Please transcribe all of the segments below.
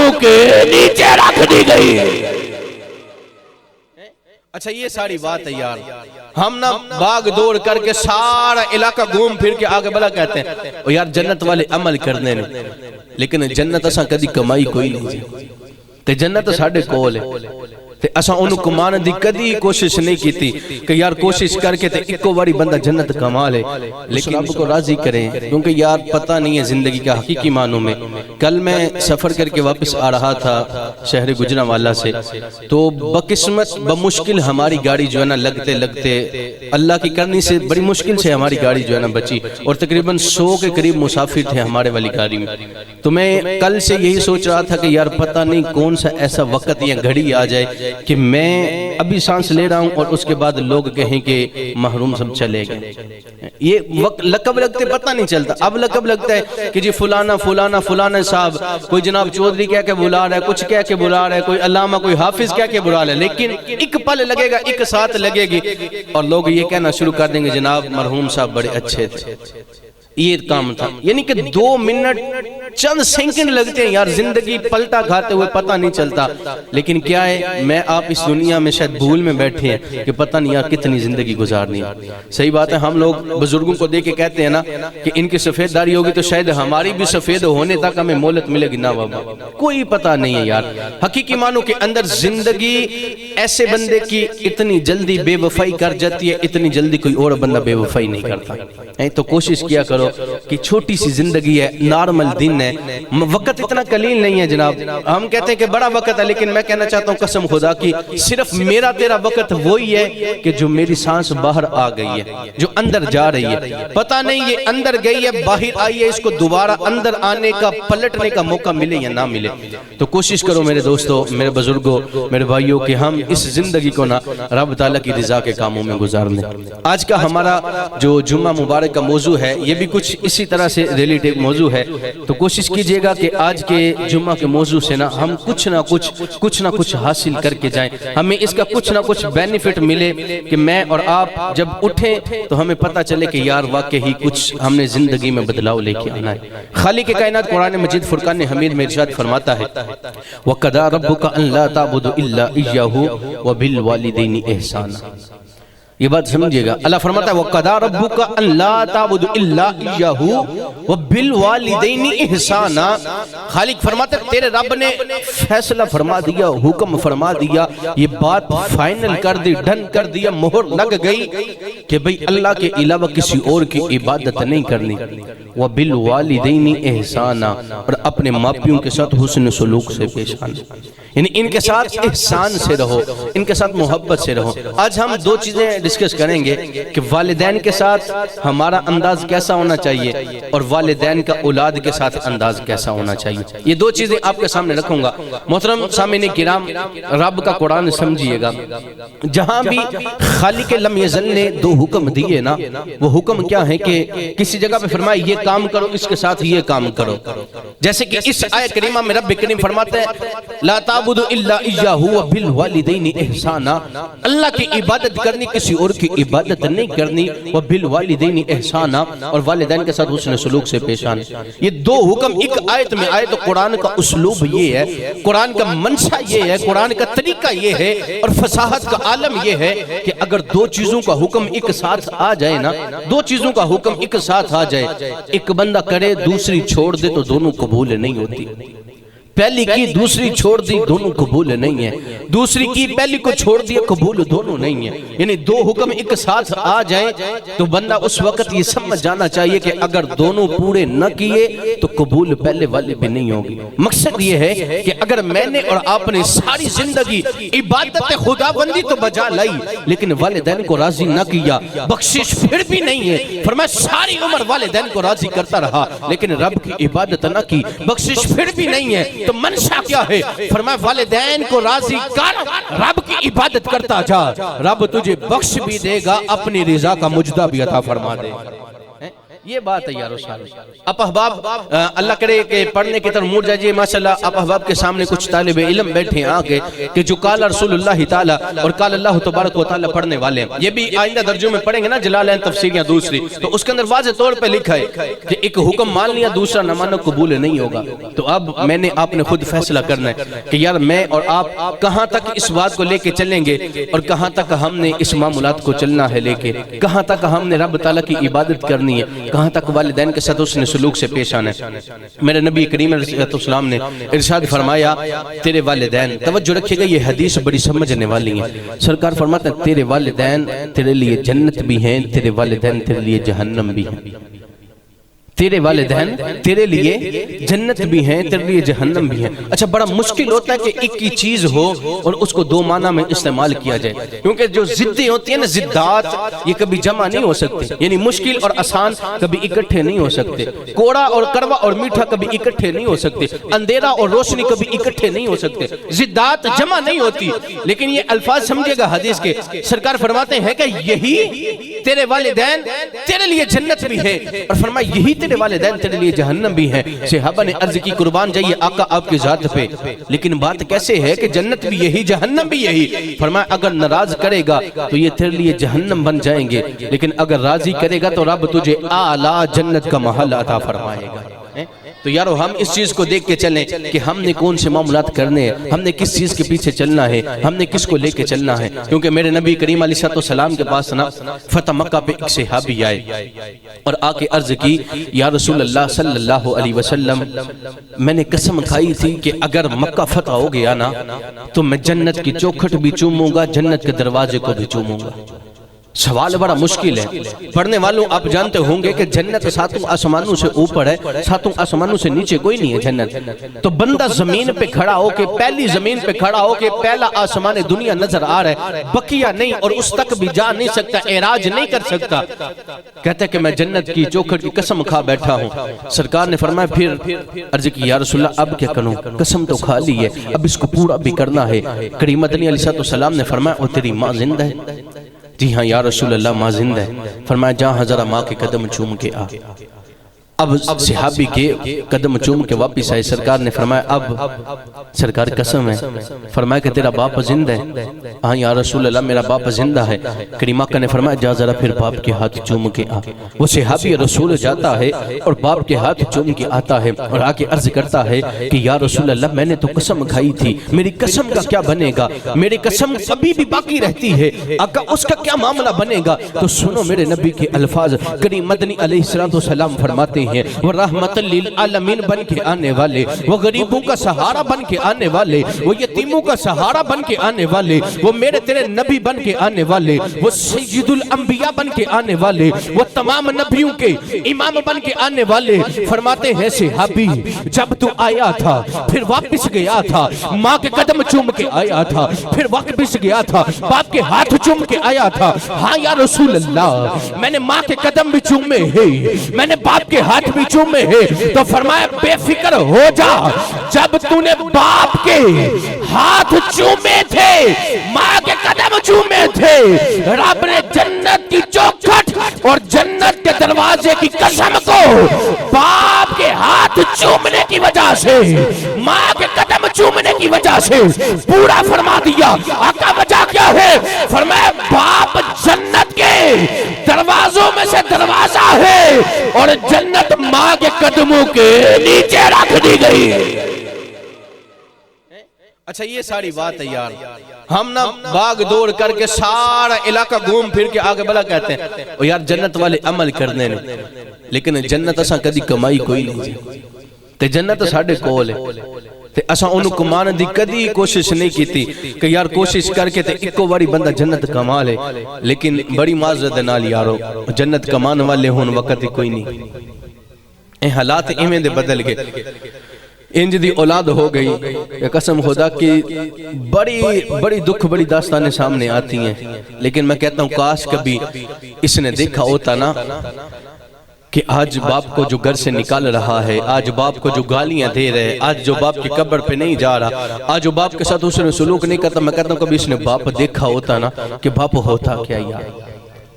منہ کے نیچے رکھ دی گئی۔ اچھا یہ ساری بات ہے یار، ہم نہ باغ دوڑ کر کے سارا علاقہ گھوم پھر کے آگے بلا کہتے ہیں اور یار جنت والے عمل کرنے نے، لیکن جنت اساں کدی کمائی کوئی نہیں جی، تے جنت ساڈے کول ہے تے اساں اونوں کمان دی کدی کوشش نہیں کیتی کہ یار کوشش کر کے تے اکو واری بندہ جنت کما لے، لیکن رب کو راضی کریں، کیونکہ یار پتہ نہیں ہے زندگی کا حقیقی معنوں میں۔ کل میں سفر کر کے واپس آ رہا تھا شہر گجرانوالہ سے، تو بقسمت بمشکل ہماری گاڑی جو ہے نا لگتے لگتے اللہ کی کرنی سے بڑی مشکل سے ہماری گاڑی جو ہے نا بچی، اور تقریباً 100 کے قریب مسافر تھے ہمارے والی گاڑی میں۔ تو میں کل سے یہی سوچ رہا تھا کہ یار پتہ نہیں کون سا ایسا وقت یا گھڑی آ جائے کہ میں ابھی سانس لے رہا ہوں اور اس کے بعد لوگ کہیں کہ محروم سب چلے گئے۔ یہ وقت لقب لگتے پتہ نہیں چلتا، اب لقب لگتا ہے کہ جی فلانا فلانا فلانا صاحب، کوئی جناب چودھری کہہ کے بلا رہا ہے، کچھ کہہ کے بلا رہا ہے، کوئی علامہ کوئی حافظ کہہ کے بلا رہا ہے، لیکن ایک پل لگے گا، ایک ساتھ لگے گی اور لوگ یہ کہنا شروع کر دیں گے جناب مرحوم صاحب بڑے اچھے تھے۔ یہ کام تھا، یعنی کہ 2 منٹ چند سیکنڈ لگتے ہیں یار، زندگی پلٹا کھاتے ہوئے پتہ نہیں چلتا۔ لیکن کیا ہے، میں آپ اس دنیا میں شاید بھول میں بیٹھے ہیں کہ پتہ نہیں یار کتنی زندگی گزارنی ہے۔ صحیح بات ہے، ہم لوگ بزرگوں کو دیکھ کے کہتے ہیں نا کہ ان کی سفید داڑھی ہوگی تو شاید ہماری بھی سفید ہونے تک ہمیں مہلت ملے گی، نہ بابا کوئی پتہ نہیں ہے یار۔ حقیقی معنوں کے اندر زندگی ایسے بندے کی اتنی جلدی بے وفائی کر جاتی ہے، اتنی جلدی کوئی اور بندہ بے وفائی نہیں کرتا۔ تو کوشش کیا کرو کہ چھوٹی سی زندگی ہے، نارمل دن ہے، وقت اتنا قلیل نہیں ہے جناب۔ ہم کہتے ہیں کہ بڑا وقت ہے، لیکن میں کہنا چاہتا ہوں قسم خدا کی صرف میرا تیرا وقت وہی ہے کہ جو میری سانس باہر آ گئی ہے، جو اندر جا رہی ہے، پتہ نہیں یہ اندر گئی ہے باہر آئی ہے، اس کو دوبارہ اندر آنے کا پلٹنے کا موقع ملے یا نہ ملے۔ تو کوشش کرو میرے دوستو، میرے بزرگوں، میرے بھائیوں کہ ہم اس زندگی کو نہ رب تعالیٰ کی رضا کے کاموں میں گزار لیں۔ آج کا ہمارا جو جمعہ مبارک کا موضوع ہے یہ بھی کچھ اسی طرح سے ریلیٹیو موضوع ہے، تو کوشش کیجئے گا کہ آج کے جمعہ کے موضوع سے نا ہم کچھ نہ کچھ حاصل کر کے جائیں، ہمیں اس کا کچھ نہ کچھ بینیفٹ ملے کہ میں اور آپ جب اٹھیں تو ہمیں پتہ چلے کہ یار واقعی کچھ ہم نے زندگی میں بدلاؤ لے کے آنا ہے۔ خالق کائنات قرآن مجید فرقان حمید میں ارشاد فرماتا ہے وَقَضَىٰ رَبُّكَ أَن لَّا تَعْبُدُوا إِلَّا إِيَّاهُ وَبِالْوَالِدَيْنِ إِحْسَانًا۔ یہ بات سمجھئے گا، اللہ فرماتا ہے وَقَضَىٰ رَبُّكَ أَن لَّا تَعْبُدُوا إِلَّا إِيَّاهُ وَبِالْوَالِدَيْنِ إِحْسَانًا۔ خالق فرماتا ہے تیرے رب نے فیصلہ فرما دیا، حکم فرما دیا، یہ بات فائنل کر دی، ڈن کر دیا، مہر لگ گئی کہ بھئی اللہ کے علاوہ کسی اور کی عبادت نہیں کرنی۔ وَبِالْوَالِدَيْنِ إِحْسَانًا، اور اپنے ماپیوں کے ساتھ حسن سلوک سے پیش آنا، یعنی ان کے ساتھ احسان سے رہو، ان کے ساتھ محبت سے رہو۔ آج ہم 2 چیزیں ڈسکس کریں گے کہ والدین کے ساتھ ہمارا انداز کیسا ہونا چاہیے اور والدین کا اولاد کے ساتھ انداز کیسا ہونا چاہیے۔ یہ 2 چیزیں آپ کے سامنے رکھوں گا۔ محترم سامعین کرام، رب کا قرآن سمجھیے گا، جہاں بھی خالق لم یزل نے 2 حکم دیے نا، وہ حکم کیا ہے کہ کسی جگہ پہ فرمایا یہ کام کرو، اس کے ساتھ یہ کام کرو۔ جیسے کہ اس آیت کریمہ میں رب کریم فرماتا ہے لا تعبدوا الا اياه وبالوالدين احسانا، اللہ کی عبادت کرنی، کسی اور کی عبادت نہیں کرنی، وبالوالدین احسانا، اور والدین کے ساتھ حسن سلوک سے پیش آنا۔ یہ 2 حکم ایک آیت میں آئے تو قرآن کا اسلوب یہ ہے، قرآن کا منشا یہ ہے، قرآن کا طریقہ یہ ہے، اور فصاحت کا عالم یہ ہے کہ اگر 2 چیزوں کا حکم ایک ساتھ آ جائے نا، 2 چیزوں کا حکم ایک ساتھ آ جائے، ایک بندہ کرے دوسری چھوڑ دے تو دونوں قبول نہیں ہوتی۔ پہلی کی دوسری چھوڑ دی، دونوں قبول نہیں ہے، دوسری کی پہلی کو چھوڑ دیا، قبول دونوں نہیں ہے۔ یعنی 2 حکم ایک ساتھ آ جائیں تو بندہ اس وقت یہ سمجھ جانا چاہیے کہ اگر دونوں پورے نہ کیے تو قبول پہلے والے بھی نہیں ہوگی۔ مقصد یہ ہے کہ اگر میں نے اور آپ نے ساری زندگی عبادت خدا بندی تو بجا لائی لیکن والدین کو راضی نہ کیا، بخشش پھر بھی نہیں ہے، فرمایا ساری عمر والدین کو راضی کرتا رہا لیکن رب کی عبادت نہ کی، بخشش پھر بھی نہیں ہے، تو منشا کیا ہے؟ فرمایا والدین کو راضی کر، رب کی عبادت کرتا جا، رب تجھے بخش بھی دے گا، اپنی رضا کا مجدہ بھی عطا فرما دے۔ یہ بات ہے یارو سارے. اب احباب اللہ کرے کہ پڑھنے کی طرف موڑ جائیے ماشاءاللہ. اب احباب کے سامنے کچھ طالب علم بیٹھے ہیں آگے کہ جو قال رسول اللہ تعالی اور قال اللہ تبارک و تعالی پڑھنے والے ہیں. یہ بھی آئندہ درجوں میں پڑھیں گے نا جلالین تفسیر یا دوسری, تو اس کے اندر واضح طور پہ لکھا ہے کہ ایک حکم مان لیا دوسرا نہ مانو قبول نہیں ہوگا. تو اب میں نے آپ نے خود فیصلہ کرنا ہے کہ یار میں اور آپ کہاں تک اس بات کو لے کے چلیں گے اور کہاں تک ہم نے اس معاملات کو چلنا ہے لے کے, کہاں تک ہم نے رب تعالیٰ کی عبادت کرنی ہے, کہاں تک والدین کے ساتھ اس نے سلوک سے پیش آنا ہے. میرے نبی کریم علیہ السلام نے ارشاد فرمایا تیرے والدین, توجہ رکھیے گا یہ حدیث بڑی سمجھنے والی ہے. سرکار فرماتے ہیں تیرے والدین تیرے لیے جنت بھی ہیں, تیرے والدین تیرے لیے جہنم بھی ہیں. تیرے والدین تیرے لیے جنت بھی ہیں, تیرے لیے جہنم بھی ہیں. اچھا بڑا مشکل ہوتا ہے کہ ایک ہی چیز ہو اور اس کو دو معنی میں استعمال کیا جائے, کیونکہ جو ضدیں ہوتی ہیں نا ضدات یہ کبھی جمع نہیں ہو سکتے, یعنی مشکل اور آسان کبھی اکٹھے نہیں ہو سکتے, کوڑا اور کڑوا اور میٹھا کبھی اکٹھے نہیں ہو سکتے, اندھیرا اور روشنی کبھی اکٹھے نہیں ہو سکتے, ضدات جمع نہیں ہوتی. لیکن یہ الفاظ سمجھے گا حدیث کے, سرکار فرماتے ہیں کہ یہی تیرے والدین تیرے لیے جنت بھی ہے, اور فرمایا یہی تیرے والدین تیرے لیے جہنم بھی ہیں. صحابہ نے عرض کی قربان جائیے آقا آپ کی ذات پہ, لیکن بات کیسے ہے کہ جنت بھی یہی جہنم بھی یہی. فرمایا اگر ناراض کرے گا تو یہ تیرے لیے جہنم بن جائیں گے, لیکن اگر راضی کرے گا تو رب تجھے اعلیٰ جنت کا محل عطا فرمائے گا. تو یارو ہم اس چیز کو دیکھ کے چلیں کہ ہم نے کون سے معاملات کرنے ہیں, ہم نے کس چیز کے پیچھے چلنا ہے, ہم نے کس کو لے کے چلنا ہے. کیونکہ میرے نبی کریم علیہ السلام کے پاس نا فتح مکہ پہ ایک صحابی آئے اور آ کے عرض کی یا رسول اللہ صلی اللہ علیہ وسلم میں نے قسم کھائی تھی کہ اگر مکہ فتح ہو گیا نا تو میں جنت کی چوکھٹ بھی چوموں گا, جنت کے دروازے کو بھی چوموں گا. سوال بڑا مشکل ہے, پڑھنے والوں آپ جانتے ہوں گے کہ جنت ساتوں آسمانوں سے اوپر ہے, ساتوں آسمانوں سے نیچے کوئی نہیں ہے جنت. تو بندہ زمین پہ کھڑا ہو کے پہلی زمین پہ کھڑا ہو کے پہلا آسمان دنیا نظر آ رہا ہے, بقیہ نہیں, اور اس تک بھی جا نہیں سکتا, اعراج نہیں کر سکتا. کہتا ہے کہ میں جنت کی چوکھٹ کی قسم کھا بیٹھا ہوں. سرکار نے فرمایا پھر عرض کی یا رسول اللہ اب کیا کروں, قسم تو کھا لی ہے اب اس کو پورا بھی کرنا ہے. کریم مدنی علیہ السلام نے فرمایا اور تیری ماں زندہ ہے؟ جی ہاں یا رسول اللہ ماں زندہ ہے. فرمایا جہاں ذرا ماں کے قدم چوم کے آ. اب صحابی کے قدم چوم کے واپس آئے. سرکار نے فرمایا اب سرکار قسم ہے, فرمایا کہ تیرا باپ زندہ ہے؟ ہاں یا رسول اللہ میرا باپ زندہ ہے. کریم آقا نے فرمایا جا ذرا پھر باپ کے ہاتھ چوم کے آ. وہ صحابی رسول جاتا ہے اور باپ کے ہاتھ چوم کے آتا ہے اور آ کے عرض کرتا ہے کہ یا رسول اللہ میں نے تو قسم کھائی تھی, میری قسم کا کیا بنے گا, میری قسم ابھی بھی باقی رہتی ہے, آقا اس کا کیا معاملہ بنے گا. تو سنو میرے نبی کے الفاظ, کریم مدنی علیہ السلام فرماتے ہیں وہ رحمت للعالمین بن کے آنے والے, وہ غریبوں کا سہارا بن کے آنے والے, وہ یتیموں کا سہارا بن کے آنے والے, وہ میرے تیرے نبی بن کے آنے والے, وہ سید الانبیاء بن کے آنے والے, وہ تمام نبیوں کے امام بن کے آنے والے. فرماتے ہیں صحابی جب تو آیا تھا پھر واپس گیا تھا, ماں کے قدم چوم کے آیا تھا, پھر واپس گیا تھا, باپ کے ہاتھ چوم کے آیا تھا. ہاں یا رسول اللہ میں نے ماں کے قدم بھی چومے ہیں, میں نے باپ کے ہاتھ بھی چومے ہیں. تو فرمایا بے فکر ہو جا, جب تو نے باپ کے ہاتھ چومے تھے, ماں کے قدم چومے تھے, رب نے جنت کی چوکھٹ اور جنت کے دروازے کی قسم کو باپ کے ہاتھ چومنے کی وجہ سے, ماں کے قدم چومنے کی وجہ سے پورا فرما دیا. آقا وجہ کیا ہے؟ فرمایا باپ جنت کے دروازوں میں سے دروازہ ہے اور جنت ماں کے قدموں کے نیچے رکھ دی گئی. اچھا یہ ساری بات ہے یار, ہم نا باغ دور کر کے سارا علاقہ گھوم پھر کے آگے بلا کہتے ہیں اور یار جنت والے عمل کرنے نے, لیکن جنت اساں کدی کمائی کوئی نہیں تے جنت ساڈے کول ہے تے اساں اونوں کمان دی کدی کوشش نہیں کیتی کہ یار کوشش کر کے تے اکو واری بندہ جنت کما لے. لیکن بڑی معذرت نال یارو جنت کمان والے ہون وقت ہی کوئی نہیں, اے حالات ایویں دے بدل گئے. انج دی اولاد ہو گئی قسم خدا کی بڑی دکھ بڑی داستانیں سامنے آتی ہیں. لیکن میں کہتا ہوں کاش کبھی اس نے دیکھا ہوتا نا کہ آج باپ کو جو گھر سے نکال رہا ہے, آج باپ کو جو گالیاں دے رہے, آج جو باپ کی قبر پہ نہیں جا رہا, آج جو باپ کے ساتھ اس نے سلوک نہیں کرتا, میں کہتا ہوں کبھی اس نے باپ دیکھا ہوتا نا کہ باپ ہوتا کیا یار.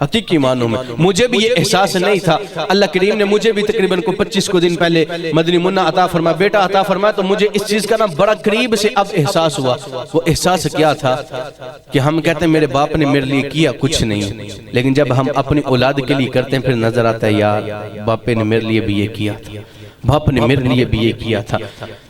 حقیقی معنوں میں مجھے بھی یہ احساس نہیں تھا. اللہ کریم نے مجھے بھی تقریباً کو 25 کو دن پہلے مدنی منہ عطا فرمایا، بیٹا عطا فرمایا، تو مجھے اس چیز کا نا بڑا قریب سے اب احساس ہوا. وہ احساس کیا تھا کہ ہم کہتے ہیں میرے باپ نے میرے لیے کیا کچھ نہیں، لیکن جب ہم اپنی اولاد کے لیے کرتے ہیں پھر نظر آتا ہے یار باپ نے میرے لیے بھی یہ کیا تھا، باپ نے میرے لیے بھی یہ کیا تھا.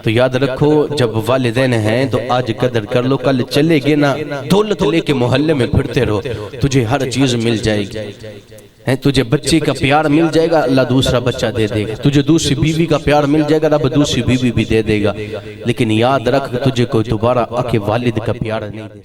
تو یاد رکھو جب والدین ہیں تو آج قدر کر لو، کل چلے گے نا دولت لے کے محلے میں پھرتے رہو، تجھے ہر چیز مل جائے گی. تجھے بچے کا پیار مل جائے گا، اللہ دوسرا بچہ دے دے گا. تجھے دوسری بیوی کا پیار مل جائے گا، رب دوسری بیوی بھی دے دے گا. لیکن یاد رکھ تجھے کوئی دوبارہ آ کے والد کا پیار نہیں دے.